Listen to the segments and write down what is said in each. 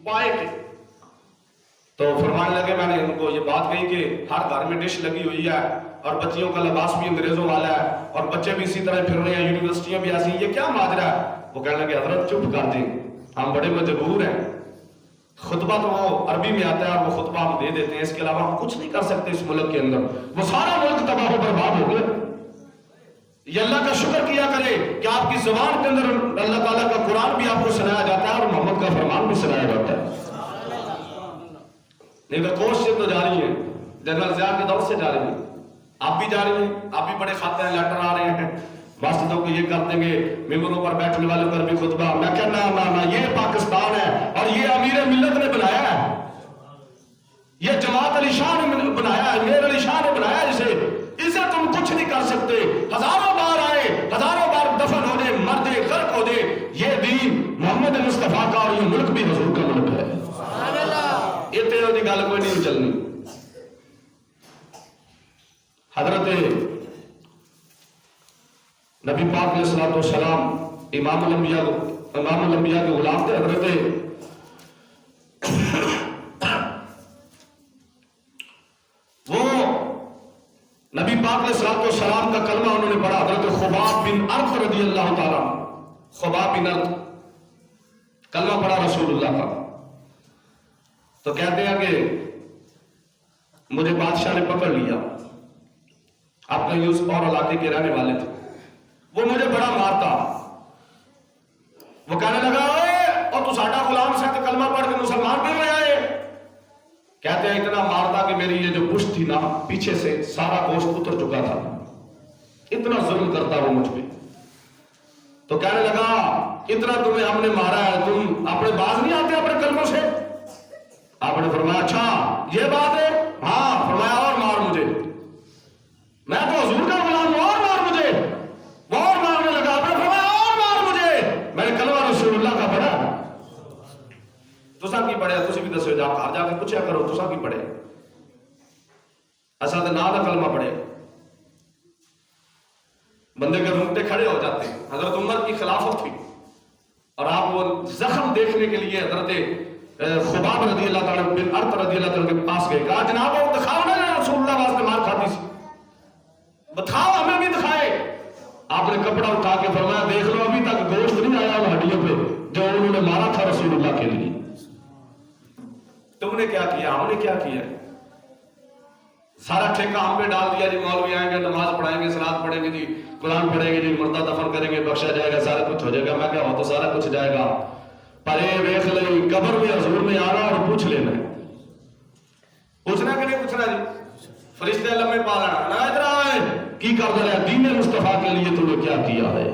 پائے کے. تو فرمانے لگے میں نے ان کو یہ بات کہی کہ ہر گھر میں ڈش لگی ہوئی ہے اور بچیوں کا لباس بھی انگریزوں والا ہے اور بچے بھی اسی طرح پھر رہے ہیں, یونیورسٹیاں بھی ایسی, یہ کیا ماجرا ہے؟ وہ کہنے لگے حضرت چپ کر دیں, ہم بڑے مجبور ہیں, خطبہ تو وہ عربی میں آتا ہے اور وہ خطبہ ہم دے دیتے ہیں, اس کے علاوہ ہم کچھ نہیں کر سکتے اس ملک کے اندر, وہ سارا ملک تباہ و برباد ہو گیا. یہ اللہ کا شکر کیا کرے کہ آپ کی زبان کے اندر اللہ تعالیٰ کا قرآن بھی آپ کو سنایا جاتا ہے اور محمد کا فرمان بھی سنایا جاتا ہے. نہیں تو کوششیں تو جاری ہیں, جنرل ضیاء کے دور سے جاری ہیں, آپ بھی جاری ہیں, آپ بھی بڑے کھاتے ہیں, لیٹر آ رہے ہیں, مسجدوں کو یہ کر دیں گے, ممبروں پر بیٹھنے والوں پر بھی خطبہ. میں کہنا نا یہ پاکستان ہے اور یہ امیر ملت نے بنایا ہے, یہ جماعت علی شاہ نے بنایا ہے, میر علی شاہ نے بنایا ہے, اسے تم کچھ نہیں کر سکتے. ہزاروں بار آئے, ہزاروں بار دفن ہو دے, مر دے, غرق ہو دے, یہ دین محمد مصطفیٰ کا اور یہ ملک بھی حضور کا ملک ہے. یہ تیروں کی گل کوئی نہیں چلنی. حضرت نبی پاک علیہ الصلوۃ والسلام امام الانبیاء کے غلام تھے. حضرت وہ نبی پاک علیہ الصلوۃ والسلام کا کلمہ انہوں نے پڑھا. حضرت خباب بن ارط رضی اللہ تعالیٰ, خباب بن ارط کلمہ پڑھا رسول اللہ کا. تو کہتے ہیں کہ مجھے بادشاہ نے پکڑ لیا, آپ کہیں اس اور علاقے کے رہنے والے تھے, وہ مجھے بڑا مارتا. وہ کہنے لگا اور تو ساڈا غلام سے تو کلمہ پڑھ کے مسلمان بھی ہوئے آئے. کہتے ہیں اتنا مارتا کہ میری یہ جو پشت تھی نا پیچھے سے سارا گوشت اتر چکا تھا, اتنا ظلم کرتا وہ مجھ پہ. تو کہنے لگا اتنا تمہیں ہم نے مارا ہے, تم اپنے باز نہیں آتے اپنے کلموں سے؟ آپ نے فرمایا اچھا یہ بات ہے, ہاں. فرمایا اور مار مجھے, میں تو حضور کا غلام ہوں, اور مار مجھے. وہ اور مارنے لگا. آپ نے فرمایا اور مار مجھے, میں نے کلمہ رسول اللہ کا پڑھا. تسا کی پڑھے, تسی بھی دسو, جا گھر جا کے پوچھا کرو تسا کی پڑھے. اسا دے نال کلمہ پڑھے, بندے کے رونگٹے کھڑے ہو جاتے. حضرت عمر کی خلافت تھی اور آپ وہ زخم دیکھنے کے لیے حضرت خباب رضی اللہ تعالیٰ بن ارط رضی اللہ تعالیٰ کے پاس گئے. کہا جناب وہ دکھاؤ نا رسول اللہ واسطے مار کھاتی سی, بتاؤ ہمیں بھی دکھائے. آپ نے کپڑا اٹھا کے فرمایا دیکھ لو ابھی تک گوشت نہیں آیا ان ہڈیوں پہ جو انہوں نے مارا تھا رسول اللہ کے لیے. تم نے کیا کیا, ہم نے کیا کیا؟ سارا ٹھیکہ ہم پہ ڈال دیا جی, مولوی آئیں گے, نماز پڑھائیں گے, صلات پڑھیں گے جی, قرآن پڑھیں گے جی, مردہ دفن کریں گے, بخشا جائے گا, سارا کچھ ہو جائے گا. میں کیا ہو تو سارا کچھ جائے گا, پر اے ویکھ لئی قبر میں حضور نے آنا اور پوچھ لینا ہے. پوچھنا کہ نہیں پوچھنا جی؟ فرشتے لمحے پا لینا, نا ادھر آئے کی کر دے رہے دین مصطفیٰ کے لیے تم نے کیا کیا ہے.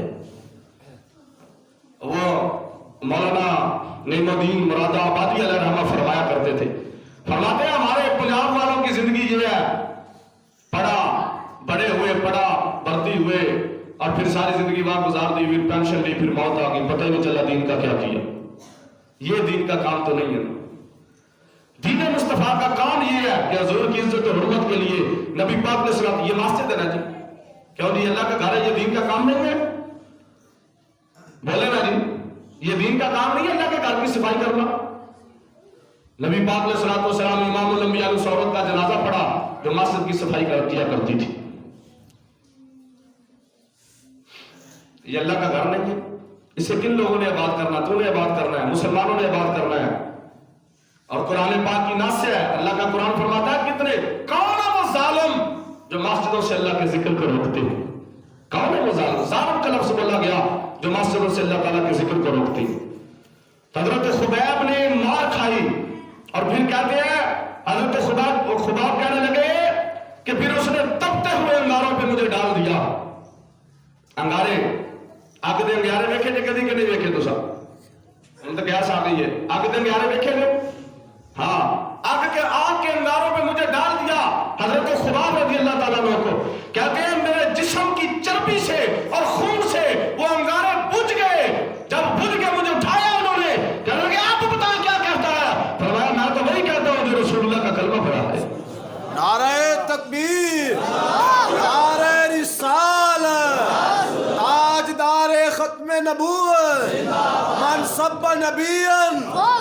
وہ مولانا نعیم الدین مراد آبادی علیہ رحمہ فرمایا کرتے تھے, فرماتے ہیں ہمارے پنجاب والوں کی زندگی یہ ہے, پڑھا بڑے ہوئے, پڑھا بڑھتی ہوئے اور پھر ساری زندگی وہاں گزار دی, پھر پینشن لی, پھر موت آ گئی, پتہ ہی نہیں چلا دین کا کیا کیا. یہ دین کا کام تو نہیں ہے. دین مصطفیٰ کا کام یہ ہے کہ حضور کی عزت و حرمت کے لیے نبی پاک علیہ السلام, یہ مسجد ہے نا جی, کیوں جی اللہ کا گھر ہے, یہ دین کا کام نہیں ہے؟ بولے نا جی, یہ دین کا کام نہیں ہے اللہ کے گھر کی صفائی کرنا. نبی پاک علیہ السلام امام الانبیاء نے اس عورت کا جنازہ پڑھا جو مسجد کی صفائی کیا کرتی تھی. یہ اللہ کا گھر نہیں ہے, اسے کن لوگوں نے آباد کرنا؟ تو نے آباد کرنا ہے, مسلمانوں نے آباد کرنا ہے. اور قرآن پاک کی نص ہے, اللہ کا قرآن فرماتا ہے کتنے کون ہے وہ ظالم جو مسجدوں سے اللہ کے ذکر کو روکتے ہیں. کون ہے وہ ظالم؟ ظالم کا لفظ بولا گیا جو مسجدوں سے اللہ تعالیٰ کے ذکر کو روکتے ہیں. حضرت خبیب نے مار کھائی اور پھر کہتے ہیں حضرت خباب کہنے لگے کہ پھر اس نے تپتے ہوئے انگاروں پہ مجھے ڈال دیا. انگارے آگ دے انگارے ویکھے جے کدی کہ نہیں ویکھے؟ تو سب ان تو گیس آ گئی ہے, آگ دے انگارے ویکھے نے؟ ہاں, آگ کے انگاروں پہ مجھے ڈال دیا. حضرت خباب رضی اللہ تعالیٰ عنہ کو کہتے ہیں میرے جسم کی چربی سے اور خون سے وہ انگارے بجھ گئے. جب بجھ گئے مجھے اٹھایا انہوں نے, کہنے لگے آپ بتائیں کیا کہتا ہے؟ فرمایا میں تو وہی کہتا ہوں جو رسول اللہ کا کلمہ پڑھا ہے. نعرہ تکبیر, نعرہ رسالت, تاجدار ختم نبوت, من سب نبیًا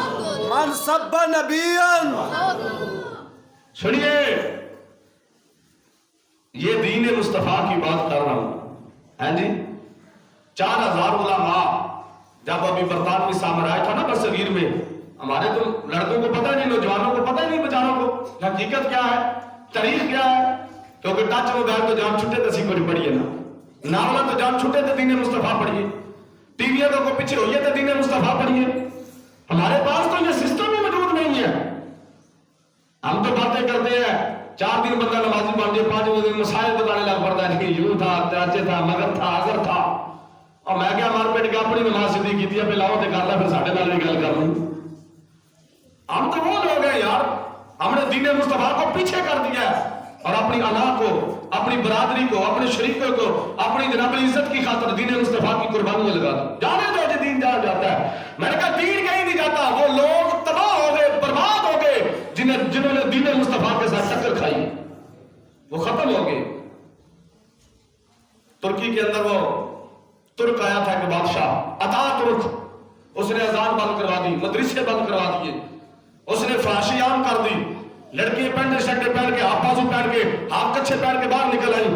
من سب نبیًا. سنیے یہ دین مصطفیٰ کی بات کر رہا ہوں. ہاں جی 4000 علماء جب ابھی برطانوی سامراج تھا نا برصغیر میں، ہمارے تو لڑکوں کو پتہ نہیں، نوجوانوں کو پتہ نہیں، بچاروں کو حقیقت کیا ہے، تاریخ کیا ہے. کیونکہ ٹچ موبائل تو جان چھٹے تسی کو پڑھیے نا، ناول تو جان چھٹے تو دین مصطفیٰ پڑھیے، ٹی وی تو کو پیچھے ہوئیے تو دین مصطفیٰ پڑھیے. ہمارے پاس تو یہ سسٹم ہی موجود نہیں ہے. ہم تو باتیں کرتے ہیں 4 دن بندہ نمازی بن جائے، 5 دن مسائل بتانے لگ پڑتا ہے کہ یوں تھا، تراچے تھا، مگر تھا، اگر تھا. اور میں کیا مار پیٹ کے اپنی نماز سیدھی کی تھی، پہ لاؤ تے کر لا، پھر ساڈے نال بھی گل کر لوں. ہم تو وہ لوگ ہیں یار، ہم نے دین مصطفیٰ کو پیچھے کر دیا ہے اور اپنی انا کو، اپنی برادری کو، اپنے شریکوں کو، اپنی جناب عزت کی خاطر دین مصطفیٰ کی قربانیاں لگا دی. جانے دو جو دین جہاں جاتا ہے. میں نے کہا دین کہیں نہیں جاتا. وہ لوگ تباہ ہو گئے، برباد ہو گئے جنہوں نے دین مصطفیٰ کے ساتھ ٹکر کھائی، وہ ختم ہو گئے. ترکی کے اندر وہ ترک آیا تھا کہ بادشاہ عطا ترک، اس نے اذان بند کروا دی، مدرسے بند کروا دیے، اس نے فحاشی عام کر دی. لڑکیاں پینٹ شرٹیں پہن کے، ہاف بازو پہن کے، ہاف کچھے پہن کے باہر نکل آئی.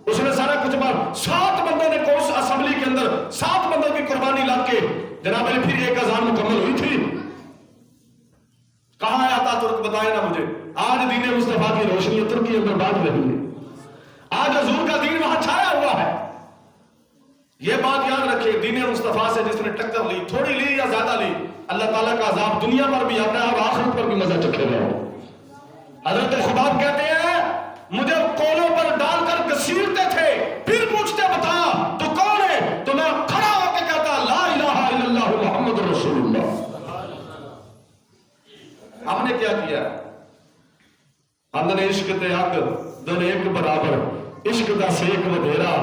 اس نے سارا کچھ بار 7 بندوں نے کورس اسمبلی کے اندر 7 بندوں کی قربانی لگ کے جناب علی پھر ایک اذان مکمل ہوئی تھی. کہاں ہے عطا ترک؟ بتائیں نا مجھے. آج دین مصطفیٰ کی روشنی ترکی اندر بانٹ رہی ہے. آج حضور کا دین وہاں چھایا ہوا ہے. یہ بات یاد رکھیں، دین مصطفیٰ سے جس نے ٹکر لی، تھوڑی لی یا زیادہ لی، اللہ تعالیٰ کا عذاب دنیا پر بھی آتا ہے اور آخرت پر بھی مزہ چکھے گا. حضرت خباب کہتے ہیں مجھے کولوں پر ڈال کر گھسیٹتے تھے، پھر پوچھتے بتا تو کون ہے، تو میں کھڑا ہو کے کہتا لا الہ الا اللہ محمد رسول اللہ. ہم نے کیا کیا؟ ہم نے عشق تے اگ دن ایک برابر، عشق دا سیک ودھیرا،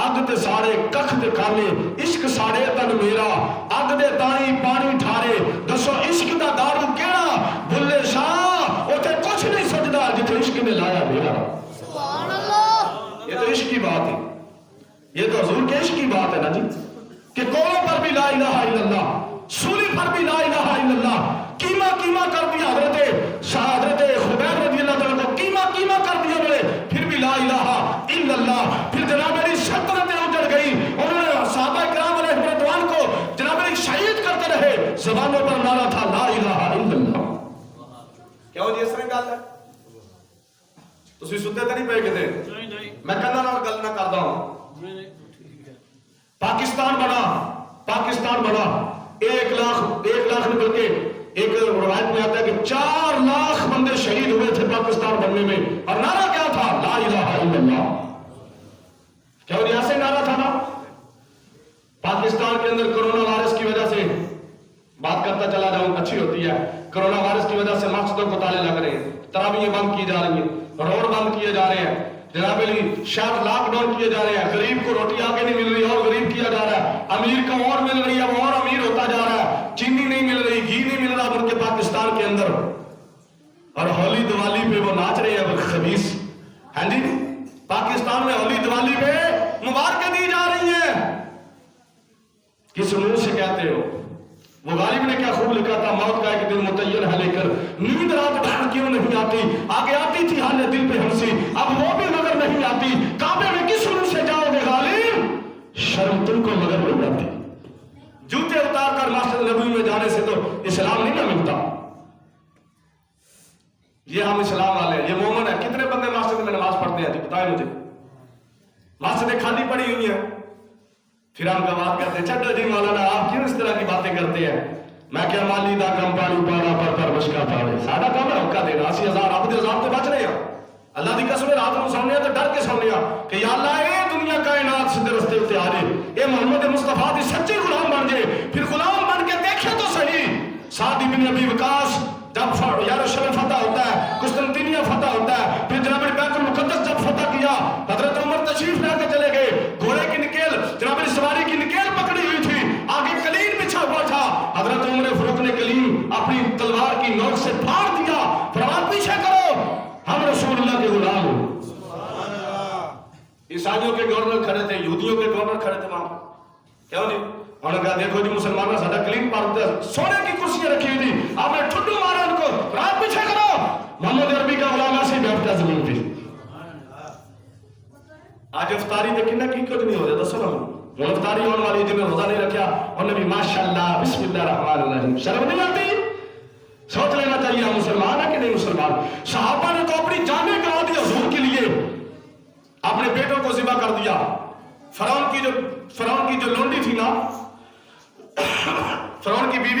اگ تے ساڑے ککھ تے کھانے، عشق ساڑے تن میرا، اگ دے تائیں پانی ٹھارے، دسو عشق دا دارو کیڑا، بھلے شاہ اوتھے کچھ نہیں سجدا جتھے عشق نے لایا میرا. سبحان اللہ. یہ تو عشق کی بات ہے، یہ تو حضور کے عشق کی بات ہے نا جی، کہ کولوں پر بھی لا الہ الا اللہ، سولی پر بھی لا الہ الا اللہ. کیما کیما کر دیا حضرت خبیب رضی اللہ تعالیٰ کو، کیما کیما کر دیا انہوں نے، پھر بھی لا الہ الا اللہ. پھر جناب علی شطرتیں اجڑ گئی، انہوں نے صحابہ کرام علیہ رضوان کو جناب علی شہید کرتے رہے. زبانوں پر نعرہ تھا لا الہ الا اللہ. کیا ہو جی اس طرح گل ہے؟ تسی ستے تے نہیں پے کتے؟ میں کہنا نال گل نہ کردا ہوں. پاکستان بنا 1 لاکھ نکل کے، ایک روایت میں آتا ہے کہ 4 لاکھ بندے شہید ہوئے تھے پاکستان بننے میں، اور نعرہ کیا تھا؟ لا الہ الا اللہ. کیا وہ یہاں سے نعرہ تھا نا؟ پاکستان کے اندر کرونا وائرس کی وجہ سے، بات کرتا چلا جاؤں اچھی ہوتی ہے، کرونا وائرس کی وجہ سے مسجدوں کو تالے لگ رہے ہیں، تراویحیں بند کی جا رہی ہیں، روڈ بند کیے جا رہے ہیں، جناب علی شاید لاک ڈاؤن کیے جا رہے ہیں. غریب کو روٹی آگے نہیں مل رہی اور غریب کیا جا رہا ہے، امیر کو اور مل رہی ہے وہ اور امیر ہوتا جا رہا ہے، چینی نہیں مل رہی، گھی نہیں مل رہا ان کے پاکستان کے اندر. اور ہولی دیوالی پہ وہ ناچ رہے ہیں خبیث. ہاں جی پاکستان میں ہولی دیوالی پہ مبارکیں دی جا رہی ہیں. کس منہ سے کہتے ہو؟ وہ غالب نے کیا خوب لکھا تھا، موت کا ایک دن متعین ہے لے کر نیند رات بھر کیوں نہیں آتی، آگے آتی تھی حال دل پہ ہنسی، اب وہ بھی مگر نہیں آتی. کعبے میں کس منہ سے جاؤ گے غالب، شرم تم کو مگر نہیں آتی. جوتے اتار کر مسجد نبوی میں جانے سے تو اسلام نہیں نہ ملتا. یہ ہم اسلام والے ہیں، یہ مومن ہے. کتنے بندے مسجد میں نماز پڑھتے ہیں جی بتائیں مجھے؟ مسجدیں خالی پڑی ہوئی ہیں. پھر ہم کا بات کرتے ہیں چھٹو جی مولانا آپ کیوں اس طرح کی باتیں کرتے ہیں؟ میں کیا مالی دا کم پانی پانا پر مشکا پاڑے ساڑا کم ہے حکا دینا 80,000 اب دے عذاب تے بچ رہے ہیں. اللہ دی قسم رات نو سونے تو ڈر کے سونے کہ یا اللہ اے دنیا کائنات سیدھے رستے تے آ جائے، اے محمد مصطفیٰ دی سچے غلام بن جائے. پھر غلام بن کے دیکھے تو صحیح. سعد بن ابی وقاص جب یروشلم فتح ہوتا ہے، قسطنطنیہ فتح ہوتا ہے، پھر جناب بیت المقدس جب فتح کیا، حضرت عمر تشریف لے کے چلے گئے. گھوڑے کی نکیل جناب سواری کی نکیل پکڑی ہوئی تھی، آگے کلیم بچھا ہوا تھا. حضرت عمر فاروق نے کلیم اپنی تلوار کی نوک سے پھاڑ دیا، فرمان پیچھے کرو ہم رسول اللہ کے غلام ہیں. عیسائیوں کے گورنر کھڑے تھے، یہودیوں کے گورنر کھڑے تھے وہاں. کیا نہیں انہوں نے کہا دیکھو جی مسلمانوں ساڈا کلین پارک سونے کی کرسیاں رکھی ہوئی تھی، آپ نے ٹھڈو مارا ان کو، رات پیچھے کرو، محمد عربی کا غلام ایسے ہی بیٹھتا زمین پہ۔ آج افطاری دے کنا کی کچھ نہیں ہو رہا دسو نا، وہ افطاری ہونے والی جنہیں روزہ نہیں رکھا انہیں بھی ماشاءاللہ بسم اللہ الرحمن الرحیم، شرم نہیں آتی؟ سوچ لینا چاہیے ہم مسلمان ہیں کہ نہیں مسلمان؟ صحابہ نے تو اپنی جانیں گنوا دی حضور کے لیے، اپنے بیٹوں کو ذبح کر دیا۔ فرعون کی جو لونڈی تھی نا، فرعون کی بیوی